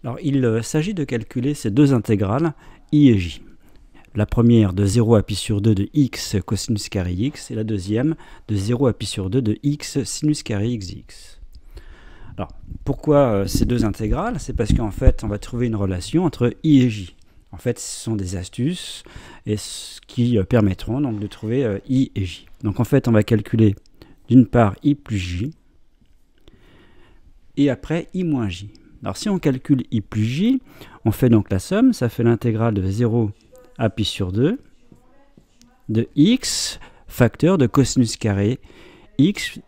Alors, il s'agit de calculer ces deux intégrales i et j. La première de 0 à pi sur 2 de x cosinus carré x et la deuxième de 0 à pi sur 2 de x sinus carré x. Alors, pourquoi ces deux intégrales? C'est parce qu'en fait, on va trouver une relation entre i et j. En fait, ce sont des astuces qui permettront donc de trouver i et j. Donc en fait, on va calculer d'une part i plus j et après i moins j. Alors si on calcule i plus j, on fait donc la somme, ça fait l'intégrale de 0 à pi sur 2 de x facteur de cosinus carré x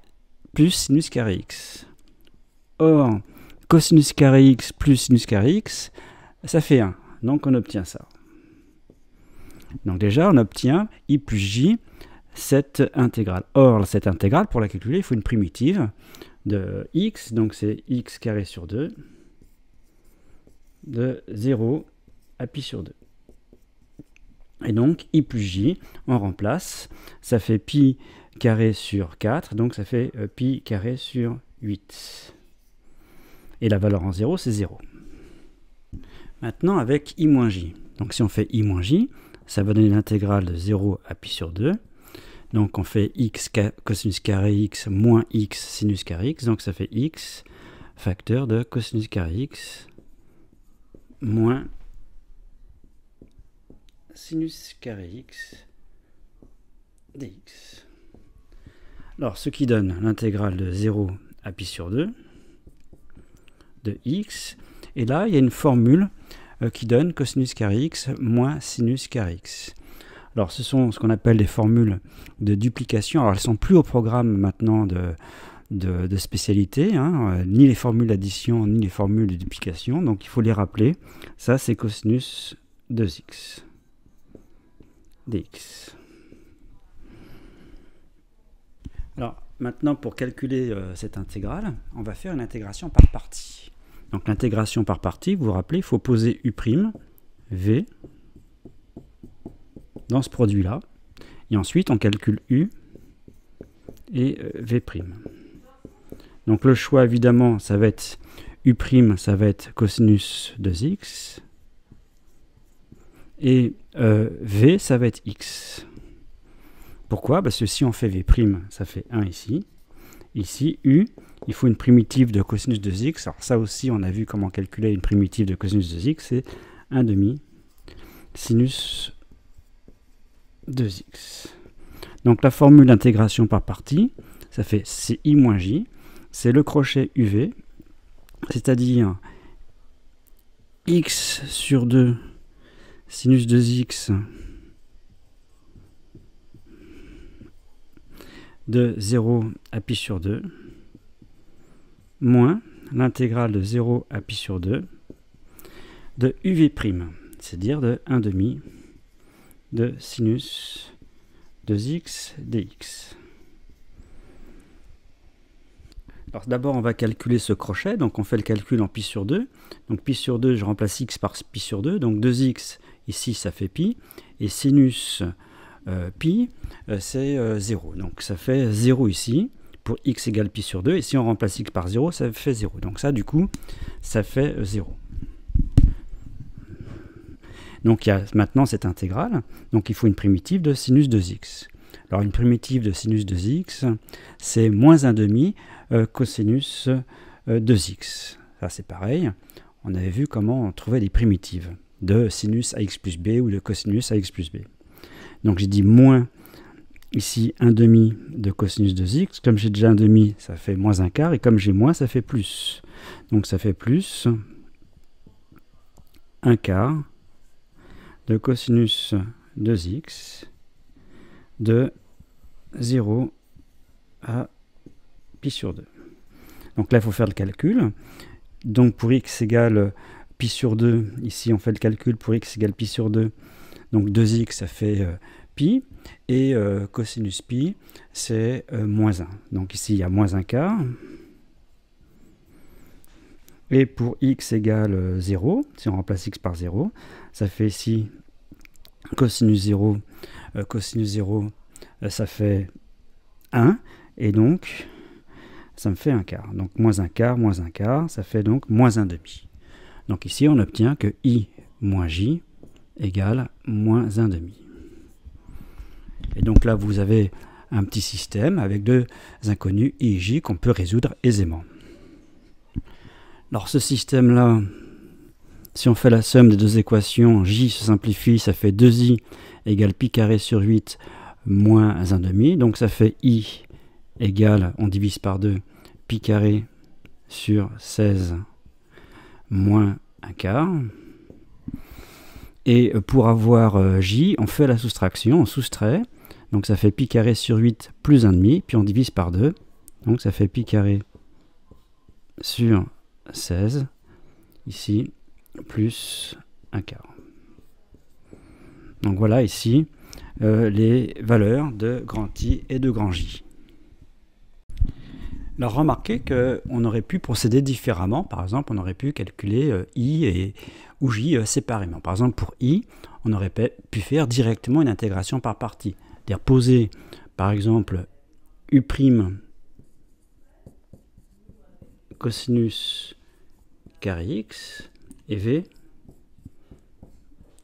plus sinus carré x. Or, cosinus carré x plus sinus carré x, ça fait 1. Donc on obtient ça. Donc déjà, on obtient i plus j, cette intégrale. Or, cette intégrale, pour la calculer, il faut une primitive de x, donc c'est x carré sur 2, de 0 à pi sur 2. Et donc, i plus j, on remplace, ça fait pi carré sur 4, donc ça fait pi carré sur 8. Et la valeur en 0, c'est 0. Maintenant, avec i moins j. Donc, si on fait i moins j, ça va donner l'intégrale de 0 à pi sur 2. Donc, on fait x cosinus carré x moins x sinus carré x. Donc, ça fait x facteur de cosinus carré x moins sinus carré x dx. Alors, ce qui donne l'intégrale de 0 à pi sur 2 de x. Et là, il y a une formule qui donne cosinus carré x moins sinus carré x. Alors, ce sont ce qu'on appelle les formules de duplication. Alors, elles ne sont plus au programme maintenant de spécialité, hein, ni les formules d'addition, ni les formules de duplication. Donc, il faut les rappeler. Ça, c'est cosinus 2x dx. Alors, maintenant, pour calculer cette intégrale, on va faire une intégration par partie. Donc, l'intégration par partie, vous vous rappelez, il faut poser u', v, dans ce produit-là. Et ensuite, on calcule u et v'. Donc, le choix, évidemment, ça va être u', ça va être cosinus 2x. Et v, ça va être x. Pourquoi? Parce que si on fait v', ça fait 1 ici. Ici, u, il faut une primitive de cosinus 2x. Alors ça aussi, on a vu comment calculer une primitive de cosinus 2x. C'est 1 demi sinus 2x. Donc la formule d'intégration par partie, ça fait ci moins j. C'est le crochet uv, c'est-à-dire x sur 2 sinus 2x de 0 à pi sur 2 moins l'intégrale de 0 à pi sur 2 de uv', c'est-à-dire de 1 demi de sinus 2x dx. Alors d'abord on va calculer ce crochet, donc on fait le calcul en pi sur 2. Donc pi sur 2, je remplace x par pi sur 2, donc 2x ici ça fait pi, et sinus pi c'est 0, donc ça fait 0 ici pour x égale pi sur 2, et si on remplace x par 0, ça fait 0, donc ça du coup ça fait 0. Donc il y a maintenant cette intégrale, donc il faut une primitive de sinus 2x. Alors une primitive de sinus 2x, c'est moins 1 demi cosinus 2x. Ça c'est pareil, on avait vu comment on trouvait des primitives de sinus ax plus b ou de cosinus ax plus b. Donc j'ai dit moins ici 1 demi de cosinus 2x, comme j'ai déjà 1 demi, ça fait moins 1 quart, et comme j'ai moins, ça fait plus. Donc ça fait plus 1 quart de cosinus 2x de 0 à pi sur 2. Donc là, il faut faire le calcul. Donc pour x égale pi sur 2, ici on fait le calcul pour x égale pi sur 2. Donc 2x, ça fait pi, et cosinus pi, c'est moins 1. Donc ici, il y a moins 1 quart. Et pour x égale 0, si on remplace x par 0, ça fait ici cosinus 0, ça fait 1, et donc ça me fait 1 quart. Donc moins 1 quart, ça fait donc moins 1 demi. Donc ici, on obtient que I moins J égale moins 1,5. Et donc là, vous avez un petit système avec deux inconnus I et J qu'on peut résoudre aisément. Alors ce système-là, si on fait la somme des deux équations, J se simplifie, ça fait 2I égale pi carré sur 8 moins 1,5. Donc ça fait I égale, on divise par 2, pi carré sur 16 moins 1/4. Et pour avoir J, on fait la soustraction, on soustrait. Donc ça fait pi carré sur 8 plus 1,5, puis on divise par 2. Donc ça fait pi carré sur 16, ici, plus 1/4. Donc voilà ici les valeurs de grand I et de grand J. Alors remarquez qu'on aurait pu procéder différemment. Par exemple, on aurait pu calculer I ou J séparément. Par exemple, pour I, on aurait pu faire directement une intégration par partie. C'est-à-dire poser, par exemple, U' cosinus carré X et V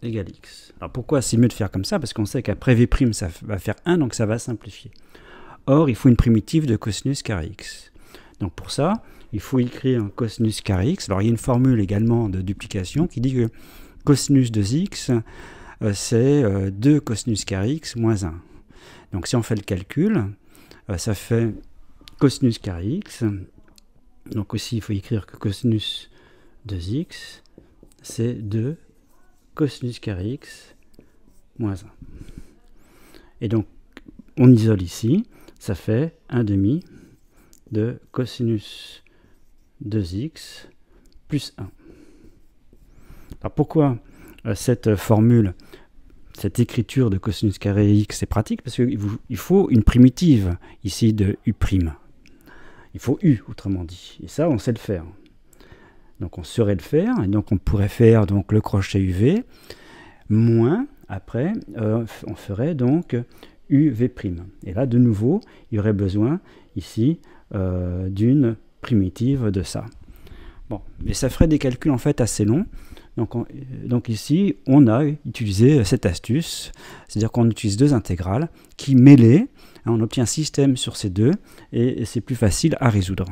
égale X. Alors pourquoi c'est mieux de faire comme ça? Parce qu'on sait qu'après V', ça va faire 1, donc ça va simplifier. Or, il faut une primitive de cosinus carré X. Donc pour ça, il faut écrire cosinus carré X. Alors il y a une formule également de duplication qui dit que cosinus de X, c'est 2 cosinus carré X moins 1. Donc si on fait le calcul, ça fait cosinus carré X. Donc aussi, il faut écrire que cosinus de X, c'est 2 cosinus carré X moins 1. Et donc, on isole ici, ça fait 1,5 de cosinus de X plus 1. Alors pourquoi cette formule, cette écriture de cosinus carré X est pratique? Parce qu'il faut une primitive ici de U'. Il faut U, autrement dit. Et ça, on sait le faire. Donc on saurait le faire, et donc on pourrait faire donc, le crochet UV, moins, après, on ferait donc UV'. Et là, de nouveau, il y aurait besoin, ici, d'une primitive de ça. Bon, mais ça ferait des calculs, en fait, assez longs. Donc ici, on a utilisé cette astuce, c'est-à-dire qu'on utilise deux intégrales qui, mêlées, on obtient un système sur ces deux, et c'est plus facile à résoudre.